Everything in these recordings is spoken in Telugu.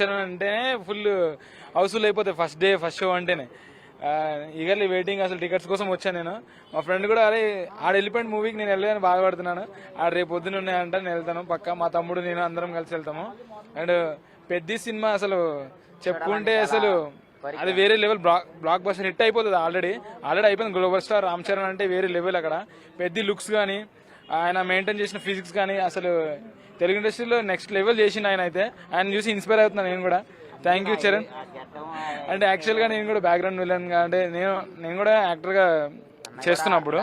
అంటేనే ఫుల్ హౌస్ఫుల్ అయిపోతాయి ఫస్ట్ డే ఫస్ట్ షో అంటేనే. ఈగర్లీ వెయిటింగ్ అసలు టికెట్స్ కోసం వచ్చాను నేను. మా ఫ్రెండ్ కూడా అరే ఆడ వెళ్ళిపోయిన మూవీకి నేను వెళ్ళాలని బాధపడుతున్నాను. ఆడ రేపు పొద్దున ఉన్నాయంటే నేను వెళ్తాను పక్క. మా తమ్ముడు నేను అందరం కలిసి వెళ్తాము. అండ్ పెద్ద సినిమా అసలు చెప్పుకుంటే అసలు అది వేరే లెవెల్. బ్లాక్ బస్టర్ హిట్ అయిపోతుంది. ఆల్రెడీ అయిపోయింది. గ్లోబల్ స్టార్ రామ్ చరణ్ అంటే వేరే లెవెల్. అక్కడ పెద్ద లుక్స్ కానీ ఆయన మెయింటైన్ చేసిన ఫిజిక్స్ కానీ అసలు తెలుగు ఇండస్ట్రీలో నెక్స్ట్ లెవెల్ చేసిండు ఆయన. అయితే ఆయన చూసి ఇన్స్పైర్ అవుతున్నాను నేను కూడా. Thank you Charan. అంటే యాక్చువల్ గా నేను కూడా బ్యాక్గ్రౌండ్ విలన్ గా అంటే నేను కూడా యాక్టర్ గా చేస్తున్నప్పుడు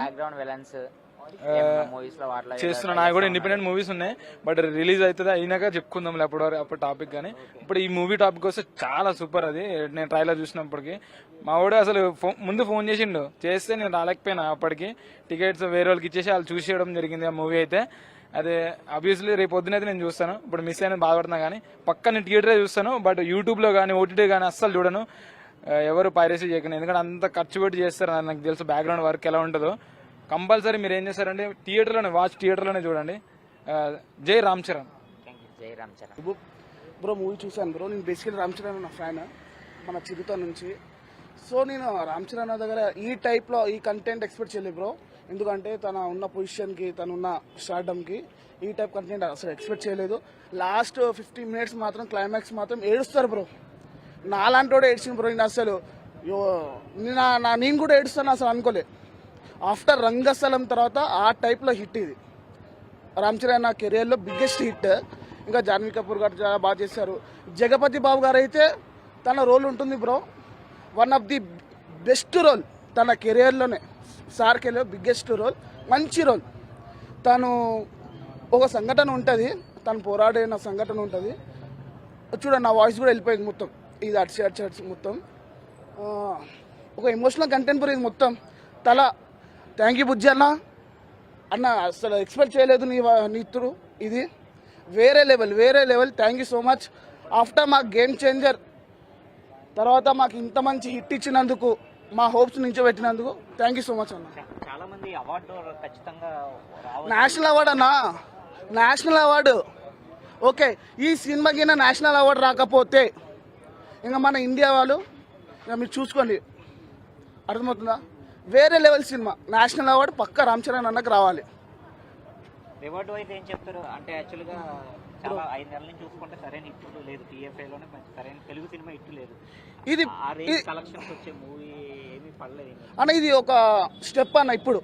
చేస్తున్నా. నాకు కూడా ఇండిపెండెంట్ మూవీస్ ఉన్నాయి. బట్ రిలీజ్ అవుతుంది అయినాక చెప్పుకుందాం అప్పుడు టాపిక్. కానీ ఇప్పుడు ఈ మూవీ టాపిక్ వస్తే చాలా సూపర్. అది నేను ట్రైలర్ చూసినప్పటికి మా వాడు అసలు ముందు ఫోన్ చేసిండు. చేస్తే నేను రాలేకపోయినా. అప్పటికి టికెట్స్ వేరే వాళ్ళకి ఇచ్చేసి వాళ్ళు చూసేయడం జరిగింది ఆ మూవీ అయితే. అదే అబ్వియస్లీ రేపు పొద్దున అయితే నేను చూస్తాను. ఇప్పుడు మిస్ అయినా బాధపడుతున్నా కానీ పక్క నేను థియేటరే చూస్తాను. బట్ యూట్యూబ్లో కానీ ఓటీటీ కానీ అస్సలు చూడను. ఎవరు పైరసీ చేయకుండా. ఎందుకంటే అంత ఖర్చు పెట్టి చేస్తారు. నాకు తెలుసు బ్యాక్గ్రౌండ్ వర్క్ ఎలా ఉంటుందో. కంపల్సరీ మీరు ఏం చేస్తారంటే థియేటర్లోనే చూడండి. జై రామ్ చరణ్. బ్రో మూవీ చూసాను బ్రో. నేను బేసికలీ రామ్ చరణ్ నా ఫ్యాన్ మన చిరుత నుంచి. సో నేను రామ్ చరణ్ దగ్గర ఈ టైప్లో ఈ కంటెంట్ ఎక్స్పెక్ట్ చేయలేదు బ్రో. ఎందుకంటే తన ఉన్న పొజిషన్కి తనున్న స్టార్డమ్కి ఈ టైప్ కంటెంట్ అసలు ఎక్స్పెక్ట్ చేయలేదు. లాస్ట్ 15 minutes మాత్రం క్లైమాక్స్ మాత్రం ఏడుస్తారు బ్రో. నాలాంటి వాడు ఏడ్చింది బ్రో. నేను అసలు నేను కూడా ఏడుస్తాను అసలు అనుకోలే. ఆఫ్టర్ రంగస్థలం తర్వాత ఆ టైప్లో హిట్ ఇది. రామ్ చరణ్ నా కెరియర్లో బిగ్గెస్ట్ హిట్. ఇంకా జాన్వీ కపూర్ గారు చాలా బాగా చేశారు. జగపతి బాబు గారు అయితే తన రోల్ ఉంటుంది bro. One of the best role తన కెరియర్లోనే. సార్ కెరియర్ బిగ్గెస్ట్ రోల్, మంచి రోల్. తను ఒక సంఘటన ఉంటుంది, తను పోరాడిన సంఘటన ఉంటుంది. చూడండి నా వాయిస్ కూడా వెళ్ళిపోయింది మొత్తం. ఇది అడిచి మొత్తం ఒక ఎమోషనల్ కంటెంట్ బ్రో ఇది మొత్తం. థ్యాంక్ యూ బుజ్జి అన్న అసలు ఎక్స్పెక్ట్ చేయలేదు నీతుడు. ఇది వేరే level. Thank you so much. After మా గేమ్ చేంజర్ తర్వాత మాకు ఇంత మంచి హిట్ ఇచ్చినందుకు, మా హోప్స్ నించోబెట్టినందుకు థ్యాంక్ యూ సో మచ్ అన్న. నేషనల్ అవార్డు అన్నా, నేషనల్ అవార్డు ఓకే. ఈ సినిమాకి నేషనల్ అవార్డు రాకపోతే ఇంకా మన ఇండియా వాళ్ళు ఇంకా మీరు చూసుకోండి, అర్థమవుతుందా? వేరే లెవెల్ సినిమా. నేషనల్ అవార్డు పక్క రామ్ చరణ్ అన్నకు రావాలి. రివార్డు అయితే ఏం చెప్తారు అంటే యాక్చువల్గా చాలా 5 నెలల నుంచి చూసుకుంటే సరైన హిట్ లేదు. టీఎఫ్ఐలోనే సరైన తెలుగు సినిమా హిట్ లేదు. ఇది కలెక్షన్స్ వచ్చే మూవీ ఏమీ పడలేదు అన్న. ఇది ఒక స్టెప్ అన్న. ఇప్పుడు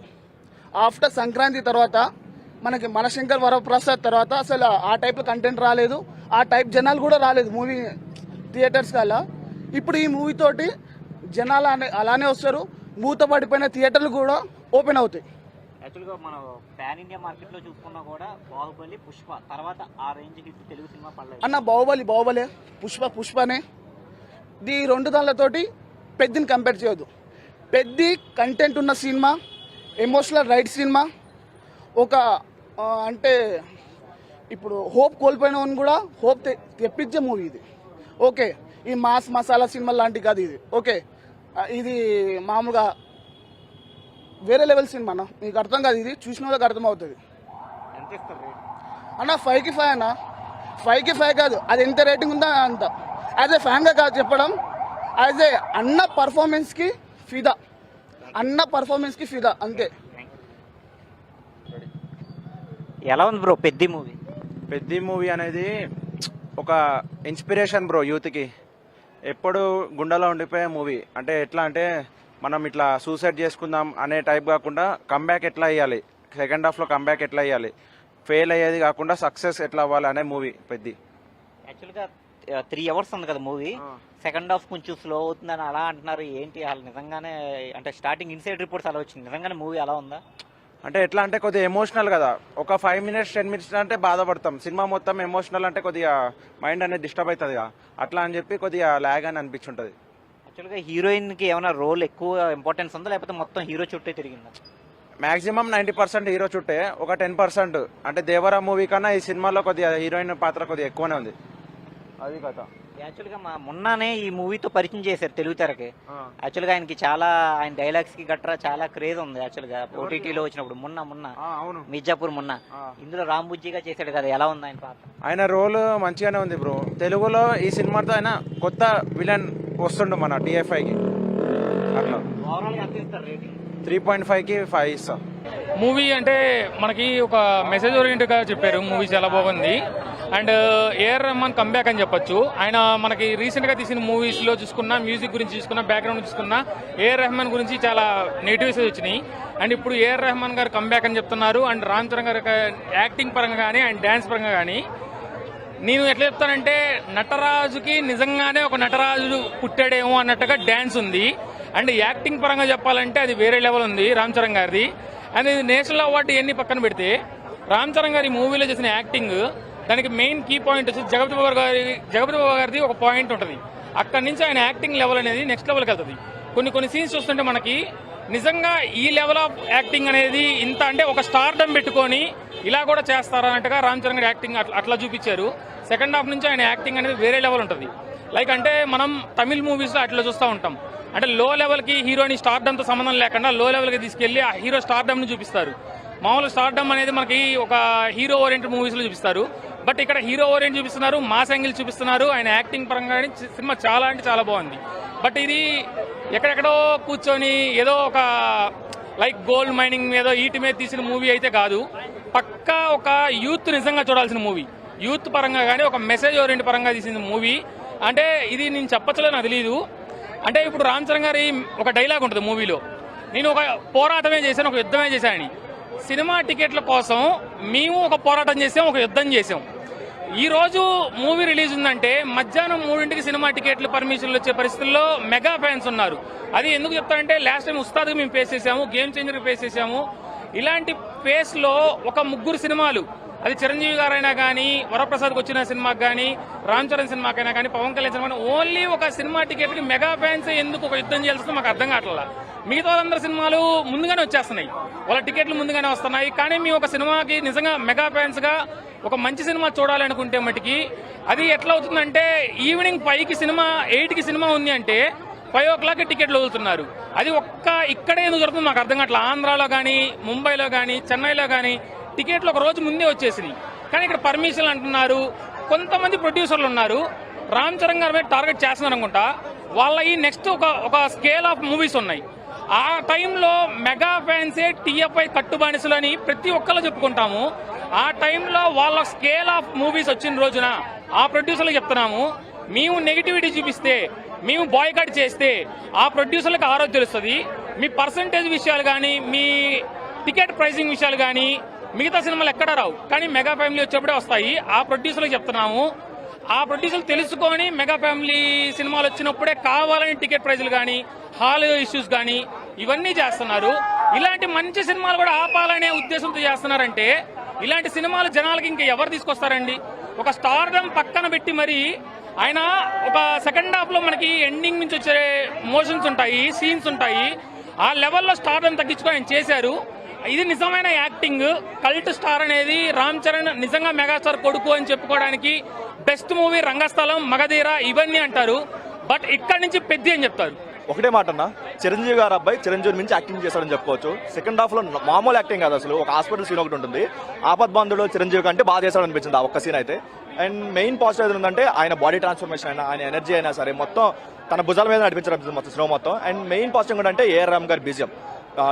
ఆఫ్టర్ సంక్రాంతి తర్వాత మనకి మనశంకర్ వరప్రసాద్ తర్వాత అసలు ఆ టైప్ కంటెంట్ రాలేదు. ఆ టైప్ జనాలు కూడా రాలేదు మూవీ థియేటర్స్ కల్లా. ఇప్పుడు ఈ మూవీ తోటి జనాలు అలానే వస్తారు. మూత పడిపోయిన థియేటర్లు కూడా ఓపెన్ అవుతాయి. యాక్చువల్గా మనం పాన్ ఇండియా మార్కెట్లో చూసుకున్నా కూడా బాహుబలి, పుష్ప తర్వాత ఆ రేంజ్ హిట్ తెలుగు సినిమా పడలేదు అన్న. బాహుబలే, పుష్పనే. ఈ 2 దానిలతోటి పెద్దని కంపేర్ చేయొద్దు. పెద్ద కంటెంట్ ఉన్న సినిమా, ఎమోషనల్ రైట్ సినిమా. ఒక అంటే ఇప్పుడు హోప్ కోల్పోయిన కూడా హోప్ తెప్పించే మూవీ ఇది. ఓకే, ఈ మాస్ మసాలా సినిమా లాంటి కాదు ఇది. ఓకే, ఇది మామూలుగా వేరే లెవెల్ సినిమా అన్న. మీకు అర్థం కాదు, ఇది చూసిన వాళ్ళకి అర్థమవుతుంది అన్న. 5కి 5 అన్న. 5కి 5 కాదు, అది ఎంత రేటింగ్ ఉందో అంత. యాజ్ ఏ ఫ్యాన్గా కాదు చెప్పడం, యాజ్ ఏ అన్న పర్ఫార్మెన్స్కి ఫిదా. అంతే. ఎలా ఉంది బ్రో పెద్ద మూవీ అనేది ఒక ఇన్స్పిరేషన్ బ్రో యూత్కి. ఎప్పుడు గుండెలో ఉండిపోయే మూవీ. అంటే ఎట్లా అంటే మనం ఇట్లా సూసైడ్ చేసుకుందాం అనే టైప్ కాకుండా కంబ్యాక్ ఎట్లా అయ్యాలి, సెకండ్ హాఫ్లో కంబ్యాక్ ఎట్లా అయ్యాలి, ఫెయిల్ అయ్యేది కాకుండా సక్సెస్ ఎట్లా అవ్వాలి అనే మూవీ పెద్ద. యాక్చువల్గా 3 hours ఉంది కదా మూవీ. సెకండ్ హాఫ్ కొంచెం స్లో అవుతుందని అలా అంటున్నారు. ఏంటి అసలు నిజంగానే అంటే స్టార్టింగ్ ఇన్సైడ్ రిపోర్ట్స్ అలా వచ్చింది. నిజంగానే మూవీ అలా ఉందా? అంటే ఎట్లా అంటే కొద్దిగా ఎమోషనల్ కదా. ఒక 5 minutes 10 minutes అంటే బాధపడతాం. సినిమా మొత్తం ఎమోషనల్ అంటే కొద్దిగా మైండ్ అనేది డిస్టర్బ్ అవుతుంది కదా. అట్లా అని చెప్పి కొద్దిగా ల్యాగ్ అని అనిపించుంటుంది. యాక్చువల్గా హీరోయిన్కి ఏమైనా రోల్ ఎక్కువ ఇంపార్టెన్స్ ఉందా లేకపోతే మొత్తం హీరో చుట్టే తిరిగిందా? మాక్సిమం 90% హీరో చుట్టే, ఒక 10% అంటే దేవరా మూవీ కన్నా ఈ సినిమాలో కొద్దిగా హీరోయిన్ పాత్ర కొద్దిగా ఎక్కువనే ఉంది. అది కథ. యాక్చువల్గా మొన్ననే ఈ మూవీతో పరిచయం చేశారు తెలుగు తెరకి. యాక్చువల్గా ఆయనకి చాలా ఆయన డైలాగ్స్ కి గట్రా చాలా క్రేజ్ ఉంది. యాక్చువల్గా ఓటీటీలో వచ్చినప్పుడు మొన్న అవును మిర్జాపూర్ ఇందులో రాంబుజ్జిగా చేశాడు కదా, ఎలా ఉంది ఆయన పాత్ర? ఆయన రోల్ మంచిగానే ఉంది బ్రో. తెలుగులో ఈ సినిమాతో ఆయన కొత్త విలన్ వస్తుండు మన TFIకి. అట్లా ఓవరాల్ ఎంత ఇస్తారు రేటింగ్? 3.5కి 5 ఇస్తా. మూవీ అంటే మనకి ఒక మెసేజ్ ఓరియంటెడ్గా చెప్పారు. మూవీ చాలా బాగుంది. అండ్ ఏఆర్ రెహమాన్ కంబ్యాక్ అని చెప్పొచ్చు. ఆయన మనకి రీసెంట్గా తీసిన మూవీస్లో చూసుకున్నా, మ్యూజిక్ గురించి చూసుకున్నా, బ్యాక్గ్రౌండ్ చూసుకున్నా ఏఆర్ రెహమాన్ గురించి చాలా నెగిటివ్స్ వచ్చినాయి. అండ్ ఇప్పుడు ఏఆర్ రెహమాన్ గారు కంబ్యాక్ అని చెప్తున్నారు. అండ్ రామ్ చరణ్ గారు యాక్టింగ్ పరంగా కానీ అండ్ డ్యాన్స్ పరంగా కానీ నేను ఎట్లా చెప్తానంటే నటరాజుకి నిజంగానే ఒక నటరాజు పుట్టాడేమో అన్నట్టుగా డ్యాన్స్ ఉంది. అండ్ యాక్టింగ్ పరంగా చెప్పాలంటే అది వేరే లెవెల్ ఉంది రామ్ చరణ్ గారిది. అండ్ ఇది నేషనల్ అవార్డు ఇవన్నీ పక్కన పెడితే రామ్ చరణ్ గారి మూవీలో చేసిన యాక్టింగ్ దానికి మెయిన్ కీ పాయింట్ వచ్చి జగపతి బాబు గారిది ఒక పాయింట్ ఉంటుంది. అక్కడి నుంచి ఆయన యాక్టింగ్ లెవెల్ అనేది నెక్స్ట్ లెవెల్కి వెళ్తుంది. కొన్ని సీన్స్ చూస్తుంటే మనకి నిజంగా ఈ లెవెల్ ఆఫ్ యాక్టింగ్ అనేది ఇంత అంటే ఒక స్టార్డమ్ పెట్టుకొని ఇలా కూడా చేస్తారన్నట్టుగా రామ్ చరణ్ గారి యాక్టింగ్ అట్లా చూపించారు. సెకండ్ హాఫ్ నుంచి ఆయన యాక్టింగ్ అనేది వేరే లెవెల్ ఉంటుంది. లైక్ అంటే మనం తమిళ్ మూవీస్లో అట్లా చూస్తూ ఉంటాం. అంటే లో లెవెల్కి హీరోని స్టార్డమ్తో సంబంధం లేకుండా లో లెవెల్కి తీసుకెళ్లి ఆ హీరో స్టార్డమ్ని చూపిస్తారు. మామూలు స్టార్డమ్ అనేది మనకి ఒక హీరో ఓరియంటెడ్ మూవీస్లో చూపిస్తారు. బట్ ఇక్కడ హీరో ఓరియంట్ చూపిస్తున్నారు, మాస్ యాంగిల్ చూపిస్తున్నారు. ఆయన యాక్టింగ్ పరంగా సినిమా చాలా అంటే చాలా బాగుంది. బట్ ఇది ఎక్కడెక్కడో కూర్చొని ఏదో ఒక లైక్ గోల్డ్ మైనింగ్ మీద వీటి మీద తీసిన మూవీ అయితే కాదు. పక్కా ఒక యూత్ నిజంగా చూడాల్సిన మూవీ. యూత్ పరంగా కానీ ఒక మెసేజ్ ఓరియంట్ పరంగా తీసిన మూవీ. అంటే ఇది నేను చెప్పచ్చలేదు, నాకు తెలియదు. అంటే ఇప్పుడు రామ్ చరణ్ గారి ఒక డైలాగ్ ఉంటుంది మూవీలో, నేను ఒక పోరాటమే చేశాను, ఒక యుద్ధమే చేశాను. సినిమా టికెట్ల కోసం మేము ఒక పోరాటం చేసాం, ఒక యుద్ధం చేసాం. ఈ రోజు మూవీ రిలీజ్ ఉందంటే మధ్యాహ్నం 3ంటికి సినిమా టికెట్లు పర్మిషన్లు వచ్చే పరిస్థితుల్లో మెగా ఫ్యాన్స్ ఉన్నారు. అది ఎందుకు చెప్తానంటే లాస్ట్ టైం ఉస్తాద్కి మేము ఫేస్ చేసాము, గేమ్ చేంజర్కి ఫేస్ చేసాము. ఇలాంటి ఫేస్లో ఒక 3 సినిమాలు, అది చిరంజీవి గారైనా కానీ, వరప్రసాద్కి వచ్చిన సినిమాకి కానీ, రామ్ చరణ్ సినిమాకైనా కానీ, పవన్ కళ్యాణ్ సినిమా ఓన్లీ ఒక సినిమా టికెట్కి మెగా ఫ్యాన్స్ ఎందుకు ఒక యుద్ధం చేయాల్సిందో మాకు అర్థం కావట్లా. మిగతా వాళ్ళందరూ సినిమాలు ముందుగానే వచ్చేస్తున్నాయి, వాళ్ళ టికెట్లు ముందుగానే వస్తున్నాయి. కానీ మేము ఒక సినిమాకి నిజంగా మెగా ఫ్యాన్స్గా ఒక మంచి సినిమా చూడాలనుకుంటే మటుకి అది ఎట్లా అవుతుందంటే ఈవినింగ్ 5కి సినిమా, 8కి సినిమా ఉంది అంటే 5 o'clock టికెట్లు వదులుతున్నారు. అది ఇక్కడే ఎందుకు జరుగుతుంది మాకు అర్థం కావట్లేదు. ఆంధ్రాలో కానీ, ముంబైలో కానీ, చెన్నైలో కానీ టికెట్లు ఒక రోజు ముందే వచ్చేసినాయి. కానీ ఇక్కడ పర్మిషన్లు అంటున్నారు. కొంతమంది ప్రొడ్యూసర్లు ఉన్నారు రామ్ చరణ్ గారి మీద టార్గెట్ చేస్తున్నారు అనుకుంటా. వాళ్ళ ఈ నెక్స్ట్ ఒక స్కేల్ ఆఫ్ మూవీస్ ఉన్నాయి. ఆ టైంలో మెగా ఫ్యాన్సే TFI కట్టుబానిసలు అని ప్రతి ఒక్కళ్ళు చెప్పుకుంటాము. ఆ టైంలో వాళ్ళ స్కేల్ ఆఫ్ మూవీస్ వచ్చిన రోజున ఆ ప్రొడ్యూసర్లకు చెప్తున్నాము, మేము నెగిటివిటీ చూపిస్తే, మేము బాయ్కాట్ చేస్తే ఆ ప్రొడ్యూసర్లకు ఆరోగ్యం తెలుస్తుంది. మీ పర్సంటేజ్ విషయాలు కానీ, మీ టికెట్ ప్రైసింగ్ విషయాలు కానీ మిగతా సినిమాలు ఎక్కడా రావు, కానీ మెగా ఫ్యామిలీ వచ్చేప్పుడే వస్తాయి. ఆ ప్రొడ్యూసర్లకు చెప్తున్నాము, ఆ ప్రొడ్యూసర్లు తెలుసుకొని మెగా ఫ్యామిలీ సినిమాలు వచ్చినప్పుడే కావాలని టికెట్ ప్రైజులు కానీ, హాల్ ఇష్యూస్ కానీ ఇవన్నీ చేస్తున్నారు. ఇలాంటి మంచి సినిమాలు కూడా ఆపాలనే ఉద్దేశంతో చేస్తున్నారంటే ఇలాంటి సినిమాలు జనాలకి ఇంకా ఎవరు తీసుకొస్తారండి? ఒక స్టార్డమ్ పక్కన పెట్టి మరి ఆయన ఒక సెకండ్ హాఫ్ లో మనకి ఎండింగ్ నుంచి వచ్చే మోషన్స్ ఉంటాయి, సీన్స్ ఉంటాయి. ఆ లెవెల్లో స్టార్డమ్ తగ్గించుకొని ఆయన చేశారు. ఇది నిజమైన యాక్టింగ్. కల్ట్ స్టార్ అనేది రామ్ చరణ్ నిజంగా మెగాస్టార్ కొడుకు అని చెప్పుకోవడానికి బెస్ట్ మూవీ రంగస్థలం, మగధీర ఇవన్నీ అంటారు. బట్ ఇక్కడి నుంచి పెద్ద అని చెప్తారు. ఒకటే మాట అన్న, చిరంజీవి గారు అబ్బాయి చిరంజీవి మించి యాక్టింగ్ చేశాడని చెప్పుకోవచ్చు. సెకండ్ హాఫ్ లో మామూలు యాక్టింగ్ కాదు, అసలు ఒక హాస్పిటల్ సీన్ ఒకటి ఉంటుంది. ఆపద్ బాంధుడు చిరంజీవి కంటే బాగా చేశాడు అనిపించింది ఆ ఒక్క సీన్ అయితే. అండ్ మెయిన్ పాజిటివ్ ఏంటంటే ఆయన బాడీ ట్రాన్స్ఫర్మేషన్ అయినా, ఆయన ఎనర్జీ అయినా సరే మొత్తం తన భుజాల మీద నడిపించడం మొత్తం సినిమా మొత్తం. అండ్ మెయిన్ పాజిటివ్ ఏంటంటే ఏఆర్ రెహమాన్ గారి బీజిఎం.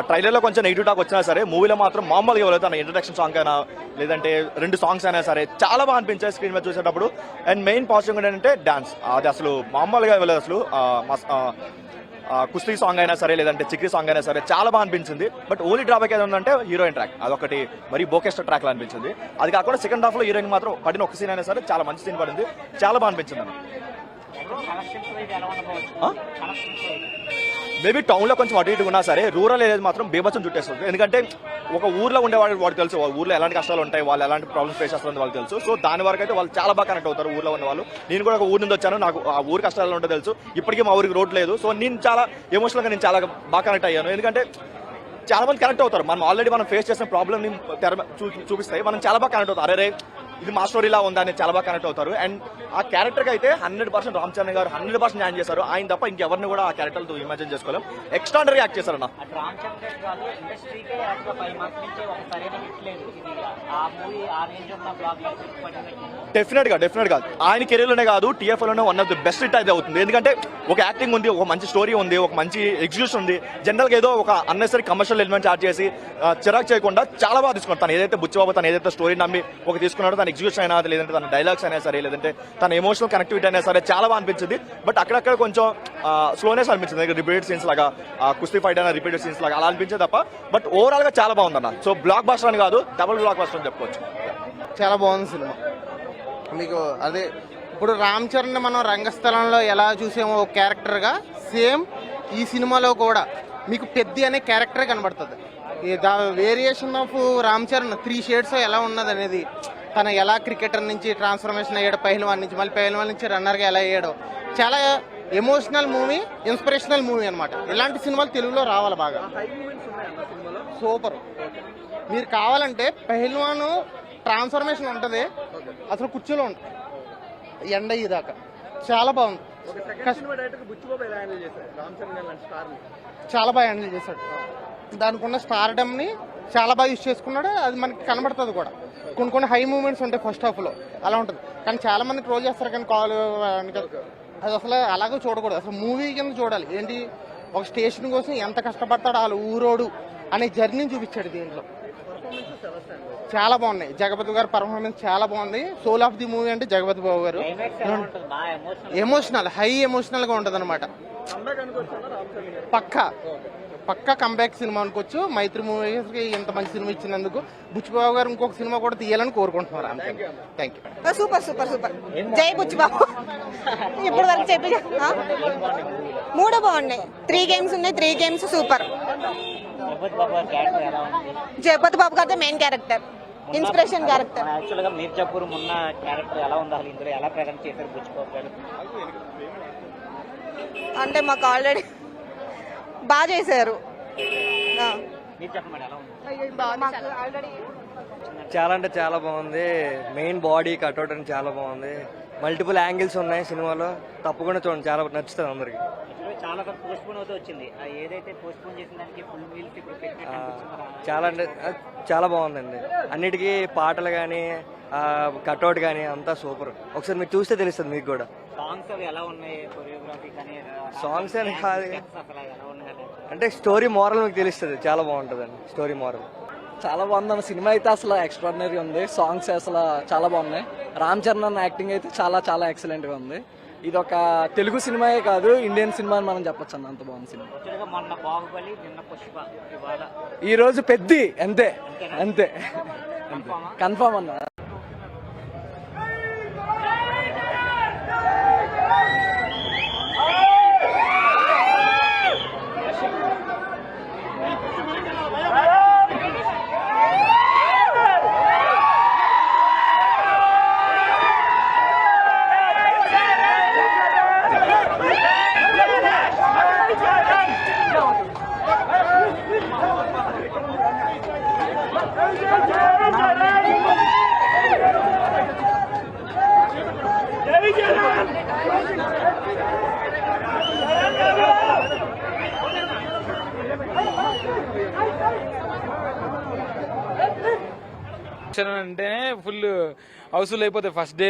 ట్రైలర్లో కొంచెం నెగిటివ్ టాక్ వచ్చినా సరే మూవీలో మాత్రం మామూలుగా ఇవ్వలేదు. తన ఇంట్రడక్షన్ సాంగ్ అయినా లేదంటే 2 సాంగ్స్ అయినా సరే చాలా బాగా అనిపించాయి స్క్రీన్ మీద చూసేటప్పుడు. అండ్ మెయిన్ పాజిటివ్ ఏంటంటే డాన్స్, అది అసలు మామూలుగా ఇవ్వలేదు. అసలు కుస్తీ సాంగ్ అయినా సరే లేదంటే చిక్రీ సాంగ్ అయినా సరే చాలా బాగా అనిపించింది. బట్ ఓన్లీ డ్రాబ్యాక్ ఏదో ఉందంటే హీరోయిన్ ట్రాక్, అదొకటి మరీ బోకెస్టర్ ట్రాక్ లా అనిపించింది. అది కాకుండా సెకండ్ హాఫ్ లో హీరోయిన్ మాత్రం పడిన ఒక సీన్ అయినా సరే చాలా మంచి సీన్ పడింది, చాలా బాగా అనిపించింది. మేబీ టౌన్ లో కొంచెం అటు ఇటు ఉన్నా సరే రూరల్ ఏరియా మాత్రం బీభత్సం చుట్టేస్తుంది. ఎందుకంటే ఒక ఊర్లో ఉండేవాడు వాడికి తెలుసు, ఊర్లో ఎలాంటి కష్టాలు ఉంటాయి, వాళ్ళు ఎలాంటి ప్రాబ్లమ్స్ ఫేస్ చేస్తుంది వాళ్ళకి తెలుసు. సో దాని వరకు అయితే వాళ్ళు చాలా బాగా కనెక్ట్ అవుతారు ఊర్లో ఉన్న వాళ్ళు. నేను కూడా ఒక ఊరు నుంచి వచ్చాను, నాకు ఆ ఊరు కష్టాలు ఉంటే తెలుసు. ఇప్పటికీ మా ఊరికి రోడ్ లేదు. సో నేను చాలా ఎమోషనల్ గా నేను చాలా బాగా కనెక్ట్ అయ్యాను. ఎందుకంటే చాలా మంది కనెక్ట్ అవుతారు. మనం ఆల్రెడీ మనం ఫేస్ చేసిన ప్రాబ్లమ్ ని చూపిస్తాయి, మనం చాలా బాగా కనెక్ట్ అవుతారు. అరే ఇది మా స్టోరీలా ఉందా అని చాలా బాగా కనెక్ట్ అవుతారు. అండ్ ఆ క్యారెక్టర్కి అయితే 100% రామ్ చరణ్ గారు 100% న్యాయం చేశారు. ఆయన తప్ప ఇంకెవరిని కూడా ఆ క్యారెక్టర్తో ఇమాజిన్ చేసుకోలేం. ఎక్స్ట్రాడనరీ యాక్ట్ చేశారన్న. అటు రామ్ చరణ్ గారు కాదు, ఇండస్ట్రీకే యాక్చువల్గా 5 మార్క్స్ నుంచి ఒక సరైన హిట్ లేదు. ఇది ఆ మూవీ ఆ రేంజ్ ఉన్న బ్లాక్ డెఫినెట్ గా ఆయన కెరీర్ లోనే కాదు, TFL లోనే one of the best hit అయితే అవుతుంది. ఎందుకంటే ఒక యాక్టింగ్ ఉంది, ఒక మంచి స్టోరీ ఉంది, ఒక మంచి ఎగ్జిక్యూషన్ ఉంది. జనరల్ గా ఏదో ఒక అన్నెసరీ కమర్షియల్ ఎలిమెంట్స్ యాడ్ చేసి చిరాక్ చేయకుండా చాలా బాగా తీసుకున్నాడు. తను ఏదైతే బుచ్చిబాబు తను ఏదైతే స్టోరీ నమ్మి ఒక తీసుకున్నాడో, తన ఎగ్జిక్యూషన్ అయినా లేదంటే తన డైలాగ్స్ అయినా సరే, లేదంటే తన ఎమోషనల్ కనెక్టివిటీ అయినా సరే చాలా బాగా అనిపించింది. బట్ అక్కడక్కడ కొంచెం స్లోనెస్ అనిపించింది, రిపీటెడ్ సీన్స్ లాగా, కుస్తీ ఫైట్ అయినా రిపీటెడ్ సీన్స్ లాగా అలా అనిపించేది తప్ప. బట్ ఓవరాల్ గా చాలా బాగుందన్న. సో బ్లాక్ బస్టర్ అని కాదు, డబుల్ బ్లాక్ బస్టర్ అని చెప్పుకోవచ్చు. చాలా బాగుంది సినిమా. మీకు అదే ఇప్పుడు రామ్ చరణ్ మనం రంగస్థలంలో ఎలా చూసామో ఒక క్యారెక్టర్గా, సేమ్ ఈ సినిమాలో కూడా మీకు పెద్ద అనే క్యారెక్టరే కనబడుతుంది. The variation of Ram Charan 3 shades ఎలా ఉన్నది అనేది, తను ఎలా క్రికెటర్ నుంచి ట్రాన్స్ఫర్మేషన్ అయ్యాడు, పహల్వాన్ నుంచి, మళ్ళీ పహల్వాన్ నుంచి రన్నర్గా ఎలా అయ్యాడో, చాలా ఎమోషనల్ మూవీ, ఇన్స్పిరేషనల్ మూవీ అనమాట. ఇలాంటి సినిమాలు తెలుగులో రావాలి బాగా. సూపర్. మీరు కావాలంటే పహల్వాను ట్రాన్స్ఫర్మేషన్ ఉంటుంది, అసలు కుర్చీలో ఉంటుంది ఎండ ఇదాకా, చాలా బాగుంది. చాలా బాగా హ్యాండిల్ చేశాడు. దానికి ఉన్న స్టార్డమ్ని చాలా బాగా యూజ్ చేసుకున్నాడు. అది మనకి కనబడుతుంది కూడా. కొన్ని హై మూమెంట్స్ ఉంటాయి ఫస్ట్ హాఫ్లో, అలా ఉంటుంది. కానీ చాలా మంది ట్రోల్ చేస్తారు, కానీ అది అసలు అలాగే చూడకూడదు. అసలు మూవీ కింద చూడాలి. ఏంటి, ఒక స్టేషన్ కోసం ఎంత కష్టపడతాడో వాళ్ళ ఊరోడు అనే జర్నీని చూపించాడు దీంట్లో. చాలా బాగున్నాయి. జగపతి గారి పర్ఫార్మెన్స్ చాలా బాగుంది. సోల్ ఆఫ్ ది మూవీ అంటే జగపతి బాబు గారు. ఎమోషనల్, హై ఎమోషనల్ గా ఉంటది అనమాట. పక్కా కంబ్యాక్ సినిమా అనుకోవచ్చు. మైత్రి మూవీకి ఇంత మంచి సినిమా ఇచ్చినందుకు బుచ్చిబాబు గారు ఇంకొక సినిమా కూడా తీయాలని కోరుకుంటున్నారు. అంతే. Thank you. సూపర్. జై బుచ్చిబాబు. ఇప్పుడు వరకు చెప్పి 3 బాగున్నాయి. 3 గేమ్స్ ఉన్నాయి. 3 గేమ్స్ సూపర్. జగపతి బాబు గారు మెయిన్ క్యారెక్టర్, ఇన్స్పిరేషన్ క్యారెక్టర్. యాక్చువల్గా మీర్జాపూర్ ఉన్న క్యారెక్టర్ ఎలా ఉంది, అసలు ఇందులో ఎలా ప్రజెంట్ చేశారు బుచ్చిబాబు గారు? అంటే మాకు ఆల్రెడీ బాగా చేశారు. మీరు చెప్పండి ఎలా ఉంది? చాలా అంటే చాలా బాగుంది. మెయిన్ బాడీ కట్అవుట్ అని చాలా బాగుంది. మల్టిపుల్ యాంగిల్స్ ఉన్నాయి సినిమాలో. తప్పకుండా చూడండి, చాలా నచ్చుతుంది అందరికి. చాలా పోస్ట్ పోన్ అవుతూ వచ్చింది. ఏదైతే పోస్ట్ పోన్ చేసిన దానికి ఫుల్ మీల్స్ ఇప్పుడు చాలా అంటే చాలా బాగుందండి. అన్నిటికీ పాటలు కానీ, కట్అవుట్ కానీ అంతా సూపర్. ఒకసారి మీరు చూస్తే తెలుస్తుంది మీకు కూడా. సాంగ్స్ అవి ఎలా ఉన్నాయి, కొరియోగ్రఫీ కానీ? సాంగ్స్ అని కాదు, అంటే స్టోరీ మోరల్ మీకు తెలుస్తుంది. చాలా బాగుంటుందండి స్టోరీ మోరల్. చాలా బాగుంది సినిమా అయితే. అసలు ఎక్స్ట్రాడినరీ ఉంది. సాంగ్స్ అసలు చాలా బాగున్నాయి. రామ్ చరణ్ యాక్టింగ్ అయితే చాలా ఎక్సలెంట్ గా ఉంది. ఇది ఒక తెలుగు సినిమాయే కాదు, ఇండియన్ సినిమా అని మనం చెప్పొచ్చు అన్న, అంత బాగుంది సినిమా. మొన్న బాహుబలి, నిన్న పుష్ప, ఈ రోజు పెద్ది. అంతే కన్ఫామ్ అన్న. అంటేనే ఫుల్ హౌస్ఫుల్ అయిపోతాయి ఫస్ట్ డే.